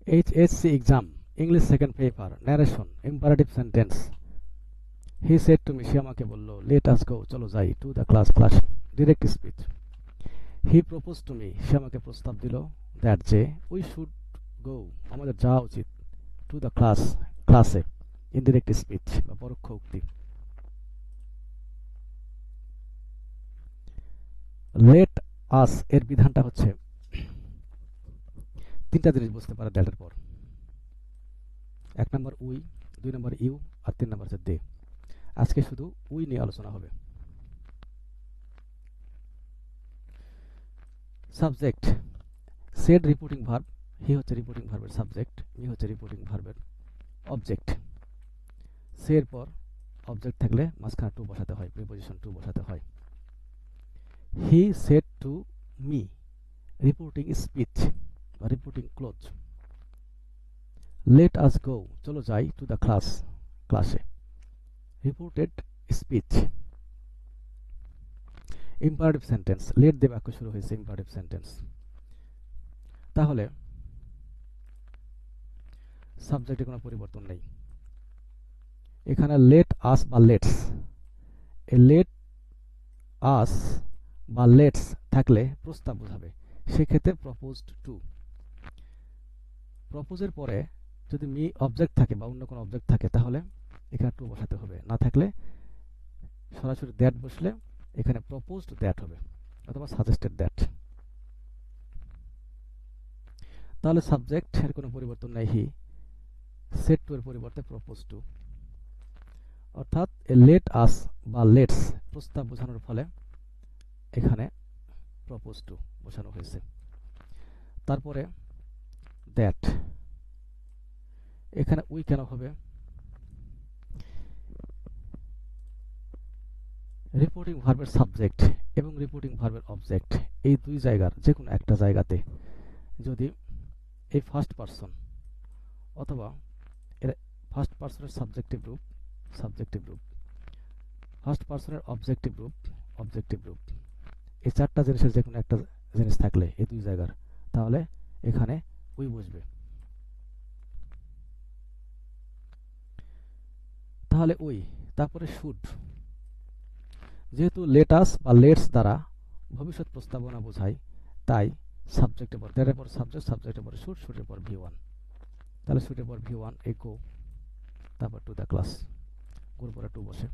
HSC exam, English second paper, narration, imperative sentence. He said to me, সে আমাকে বলল, let us go, চলো যাই, to the class, direct speech. He proposed to me, সে আমাকে প্রস্তাব দিল, that যে, we should go, আমাদের যাওয়া উচিত, to the class-এ, indirect speech বা পরোক্ষ উক্তি. let us এর বিধানটা হচ্ছে তিনটা জিনিস বুঝতে পারে দ্যাটের পর. এক নম্বর উই, দুই নম্বর ইউ, আর তিন নম্বর হচ্ছে দে. আজকে শুধু উই নিয়ে আলোচনা হবে. সাবজেক্ট, সেড রিপোর্টিং ভার্ব, হি হচ্ছে রিপোর্টিং ভার্বের সাবজেক্ট, মি হচ্ছে রিপোর্টিং ভার্বের অবজেক্ট. সে এর পর অবজেক্ট থাকলে মাঝখানে টু বসাতে হয়, প্রিপোজিশন টু বসাতে হয়. He said to me, reporting speech বা reporting clause. Let us go, চলো যাই, টু দ্য ক্লাসে, reported speech. Imperative sentence, let দিয়ে বাক্য শুরু হয়েছে, ইম্পারেটিভ সেন্টেন্স. তাহলে সাবজেক্টে কোনো পরিবর্তন নেই. এখানে লেট আস বা লেটস, লেট আস বা লেটস থাকলে প্রস্তাব বোঝাবে, সেক্ষেত্রে প্রপোজড টু. প্রপোজের পরে যদি মি অবজেক্ট থাকে বা অন্য কোনো অবজেক্ট থাকে তাহলে এখানে টু বসাতে হবে, না থাকলে সরাসরি দ্যাট বসলে এখানে প্রপোজড দ্যাট হবে অথবা সাজেস্টেড দ্যাট. তাহলে সাবজেক্ট এর কোনো পরিবর্তন নাই, হি. সেড টু এর পরিবর্তে প্রপোজ টু, অর্থাৎ লেট আস বা লেটস প্রস্তাব বোঝানোর ফলে এখানে প্রপোজ টু বসানো হয়েছে. তারপরে দ্যাট, এখানে উই কেন হবে? রিপোর্টিং ভার্বের সাবজেক্ট এবং রিপোর্টিং ভার্বের অবজেক্ট এই দুই জায়গার যে কোনো একটা জায়গাতে যদি এই ফার্স্ট পারসন অথবা এর ফার্স্ট পারসনের সাবজেক্টিভ রূপ ফার্স্ট পারসনের অবজেক্টিভ রূপ এই চারটা জিনিসের যে কোনো একটা জিনিস থাকলে এই দুই জায়গার, তাহলে এখানে উই বসবে. তাহলে উই, তারপরে শুড. যেহেতু লেটাস বা লেটস দ্বারা ভবিষ্যৎ প্রস্তাবনা বোঝায়, তাই সাবজেক্টের পর দ্যাটের পর সাবজেক্টের পর শুড, শুডের পর ভি1. তাহলে শুডের পর ভি1 এ গো, তারপর টু দ্য ক্লাস, গোর পরে টু বসে.